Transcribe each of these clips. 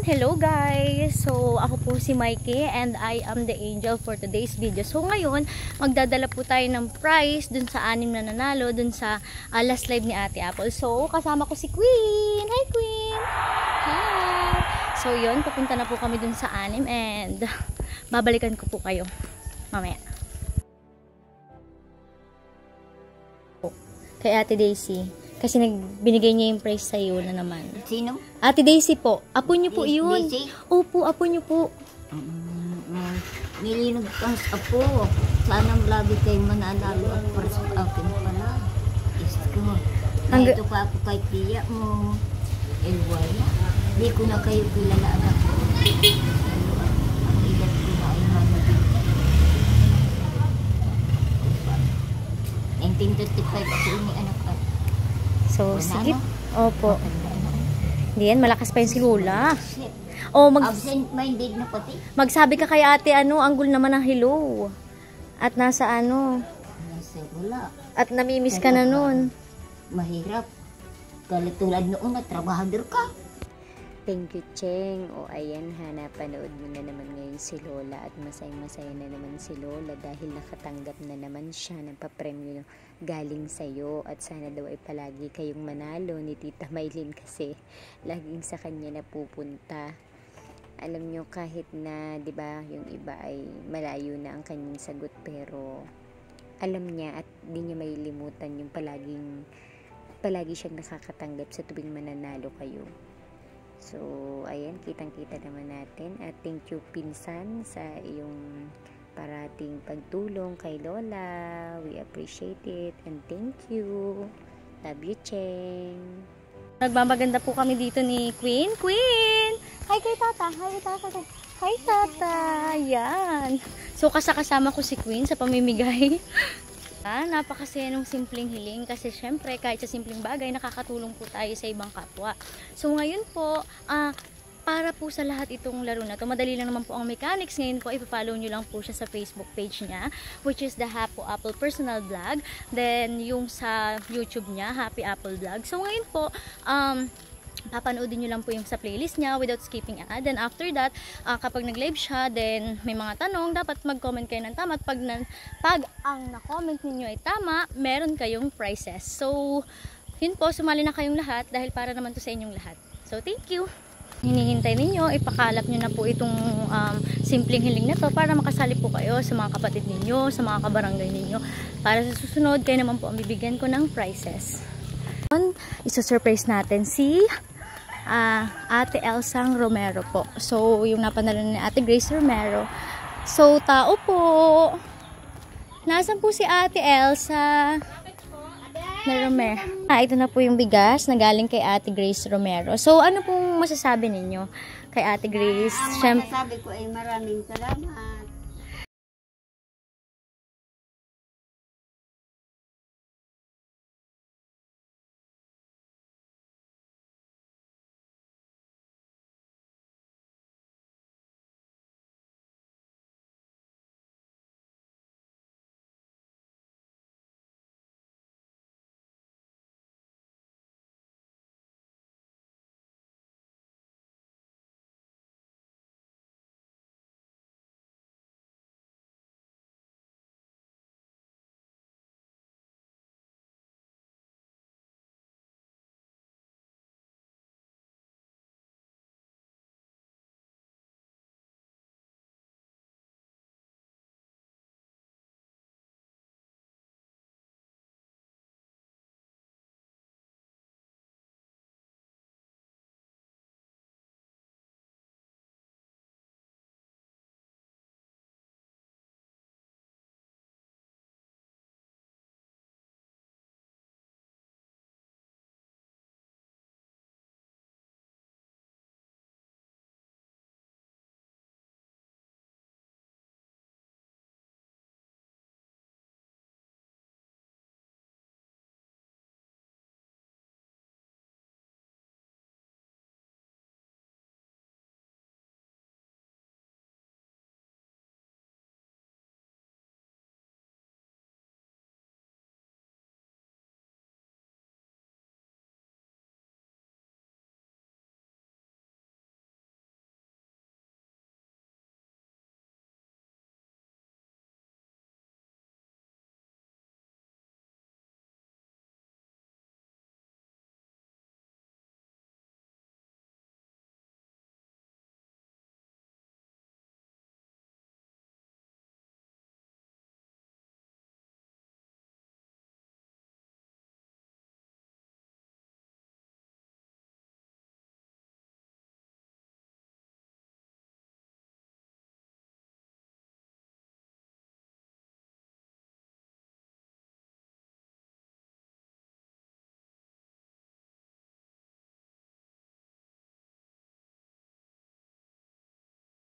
Hello guys! So, ako po si Mikey and I am the angel for today's video. So, ngayon, magdadala po tayo ng prize dun sa 6 na nanalo, dun sa last live ni Ate Apple. So, kasama ko si Queen! Hi Queen! Hi! So, yun, papunta na po kami dun sa 6 and babalikan ko po kayo mamaya. Kay Ate Daisy. Kasi binigay niya yung prize sa'yo na naman. Sino? Ate Daisy po. Apo niyo po yun. Daisy? Opo, apo niyo po. Nilinog kang apo. Sana lagi kayong mananalo at para sa akin pala. Diyos ko. Nandito pa ako kay tiya mo. Wala. Di ko na kayo kilala anak ko. Ang edad ko na ay mamagin. 1935 ako ni anak ko. So, sige. Opo. Hindi yan, malakas pa yung si Lola. Oh, absent-minded na pati. Magsabi ka kay ate, anggol naman ng hello. At nasa Nasa wala. At namimiss ka na nun. Mahirap. Tulad noon na trabahador ka. Thank you, Cheng. O ayan ha, napanood mo na naman ngayon si Lola at masaya-masaya na naman si Lola dahil nakatanggap na naman siya ng papremyo galing sa'yo at sana daw ay palagi kayong manalo ni Tita Maylin kasi laging sa kanya napupunta. Alam nyo kahit na 'di ba yung iba ay malayo na ang kanyang sagot pero alam niya at di niya mailimutan yung palagi siyang nakakatanggap sa tuwing mananalo kayo. So, ayan, kitang-kita naman natin. At thank you, Pinsan, sa iyong parating pagtulong kay Lola. We appreciate it. And thank you. Love you, Cheng. Nagmamaganda po kami dito ni Queen. Queen! Hi kay Tata. Hi, Tata. Hi, Tata. Yan. So, kasama ko si Queen sa pamimigay. Napakasaya nung simpleng hiling kasi syempre kahit sa simpleng bagay nakakatulong po tayo sa ibang kapwa. So ngayon po, para po sa lahat itong laro na to, madali lang naman po ang mechanics. Ngayon po, ipa-follow nyo lang po siya sa Facebook page niya, which is the Happy Apple Personal Vlog. Then yung sa YouTube niya, Happy Apple Vlog. So ngayon po, papanoodin nyo lang po yung sa playlist niya without skipping ad. Then after that, kapag nag-live siya, then may mga tanong, dapat mag-comment kayo ng tama. At pag ang na-comment ninyo ay tama, meron kayong prizes. So, yun po, sumali na kayong lahat dahil para naman to sa inyong lahat. So, thank you! Hinihintay ninyo, ipakalap nyo na po itong simpleng hiling na to para makasali po kayo sa mga kapatid ninyo, sa mga kabarangay ninyo. Para sa susunod, kayo naman po ang bibigyan ko ng prizes. Isa-surprise natin si Ate Elsang Romero po. So, yung napanalo ni Ate Grace Romero. So, tao po. Nasaan po si Ate Elsa na Romero? Ito na po yung bigas na galing kay Ate Grace Romero. So, ano pong masasabi ninyo kay Ate Grace? Ang masasabi ko ay maraming salamat.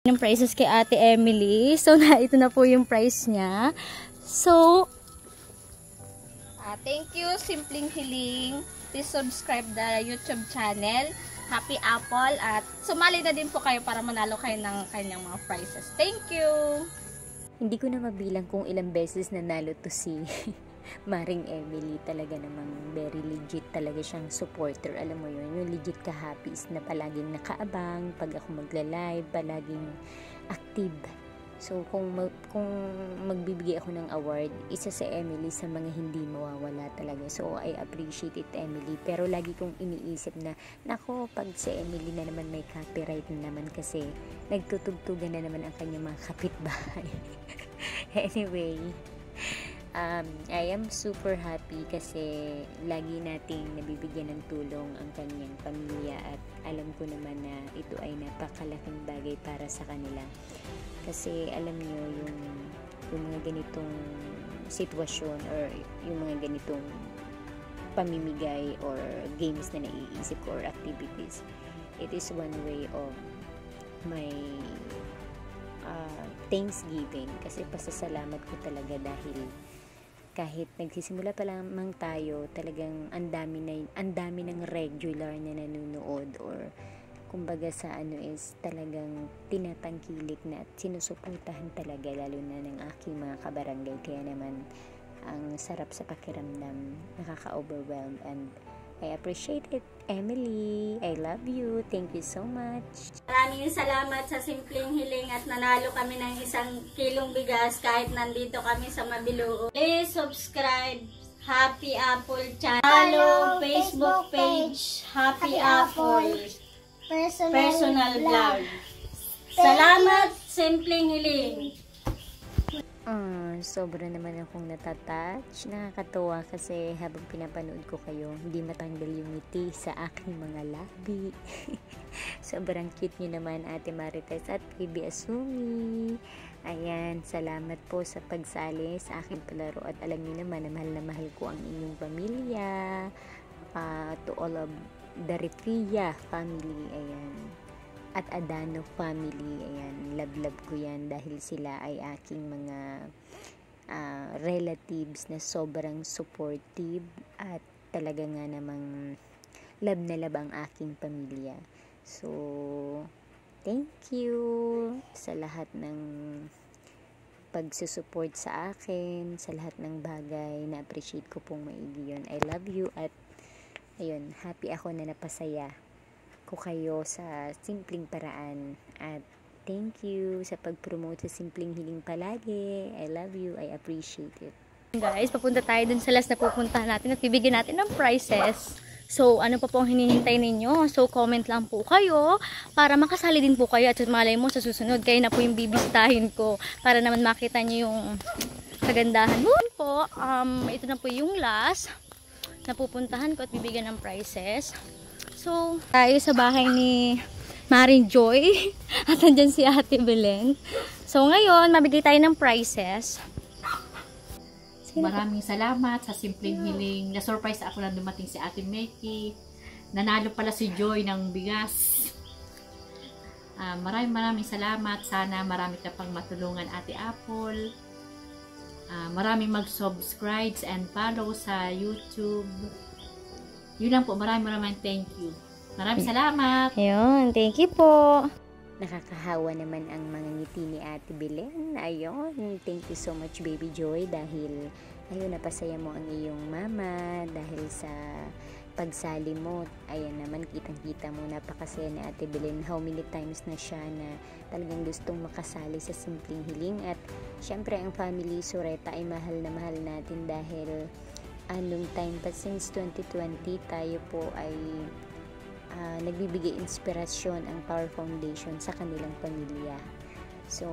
Yung prices kay Ate Emily. So, ito na po yung price niya. So, thank you, Simpleng Hiling. Please subscribe the YouTube channel, Happy Apple. At sumali na din po kayo para manalo kayo ng kanyang mga prizes. Thank you! Hindi ko na mabilang kung ilang beses nanalo to si Maring Emily. Talaga namang very legit talaga siyang supporter. Alam mo yun, yung legit ka-happy na palaging nakaabang. Pag ako magla-live, palaging active. So, kung magbibigay ako ng award, isa sa Emily sa mga hindi mawawala talaga. So, I appreciate it, Emily. Pero lagi kong iniisip na, nako, pag si Emily na naman may copyright na naman kasi nagtutugtugan na naman ang kanyang mga kapitbahay. Anyway, I am super happy kasi lagi nating nabibigyan ng tulong ang kanyang pamilya at alam ko naman na ito ay napakalaking bagay para sa kanila. Kasi alam niyo yung mga ganitong sitwasyon or yung mga ganitong pamimigay or games na naiisip ko or activities, it is one way of my Thanksgiving, kasi pasasalamat ko talaga dahil kahit nagsisimula pa lamang tayo, talagang ang dami ng regular na nanonood or kumbaga sa is talagang tinatangkilik na at sinusuportahan talaga, lalo na ng aking mga kabarangay. Kaya naman ang sarap sa pakiramdam, nakaka-overwhelm, and I appreciate it. Emily, I love you. Thank you so much. Maraming salamat sa Simpleng Hiling at nanalo kami ng 1 kilong bigas kahit nandito kami sa Mabiluo. Please subscribe Happy Apple channel. Follow Facebook page Happy Apple. Personal vlog. Salamat Simpleng Hiling. Sobra naman akong natatouch. Nakakatuwa kasi habang pinapanood ko kayo, hindi matanggal yung ngiti sa aking mga labi. Sobrang cute nyo naman, Ate Marites at Baby Asumi. Ayan, salamat po sa pagsali sa aking palaro at alam niyo naman na mahal ko ang inyong pamilya. To all of the Rifia family, ayan, at Adano family, ayan, love ko yan dahil sila ay aking mga relatives na sobrang supportive at talaga nga namang love na love ang aking pamilya. So, thank you sa lahat ng pagsusupport sa akin, sa lahat ng bagay, na appreciate ko pong maigi yun. I love you at ayun, happy ako na napasaya ko kayo sa simpleng paraan at thank you sa pag-promote sa Simpleng Hiling palagi. I love you. I appreciate it. guys, papunta tayo dun sa last na pupuntahan natin at bibigyan natin ng prizes. So, ano pa po ang hinihintay ninyo? So, comment lang po kayo para makasali din po kayo at malay mo sa susunod kayo na po yung bibisitahin ko para naman makita nyo yung kagandahan mo po. Ito na po yung last na pupuntahan ko at bibigyan ng prizes. So, tayo sa bahay ni Maring Joy at andyan si Ate Belen. So, ngayon, mabigay tayo ng prizes. Maraming salamat sa Simpleng Hiling. Na-surprise ako na dumating si Ate Meki. Nanalo pala si Joy ng bigas. Maraming salamat. Sana marami ka pang matulungan, Ate Apple. Maraming mag-subscribe and follow sa YouTube. Yun lang po. Maraming thank you. Maraming salamat. Ayun, thank you po. Nakakahawa naman ang mga ngiti ni Ate Belen. Ayun, thank you so much, Baby Joy, dahil ayun, napasaya mo ang iyong mama dahil sa pagsali mo. Ayan naman, kitang-kita mo, napakasaya ni Ate Belen. How many times na siya na talagang gustong makasali sa Simpleng Hiling. At syempre, ang family Sureta ay mahal na mahal natin dahil anong time pa since 2020 tayo po ay nagbibigay inspirasyon ang Power Foundation sa kanilang pamilya. So,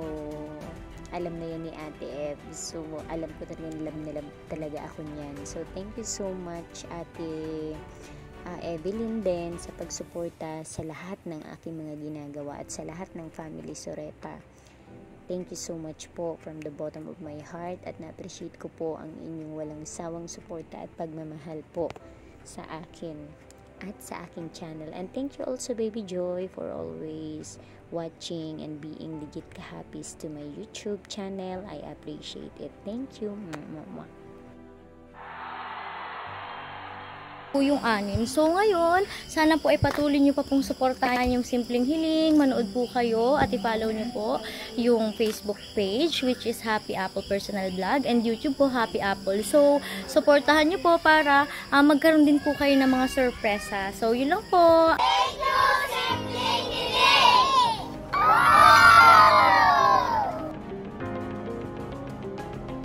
alam na yan ni Ate Eb. So, alam ko talaga na love talaga ako niyan. So, thank you so much, Ate Evelyn din, sa pagsuporta sa lahat ng aking mga ginagawa at sa lahat ng family Sureta. Thank you so much po from the bottom of my heart at na-appreciate ko po ang inyong walang sawang suporta at pagmamahal po sa akin. at sa aking channel. And thank you also Baby Joy for always watching and being legit ka-happy to my YouTube channel. I appreciate it. Thank you. Po yung 6. So ngayon, sana po ay patuloy nyo pa pong suportahan yung Simpleng Hiling. Manood po kayo at i-follow nyo po yung Facebook page which is Happy Apple Personal Vlog and YouTube po Happy Apple. So, suportahan nyo po para magkaroon din po kayo ng mga sorpresa. So, yun lang po.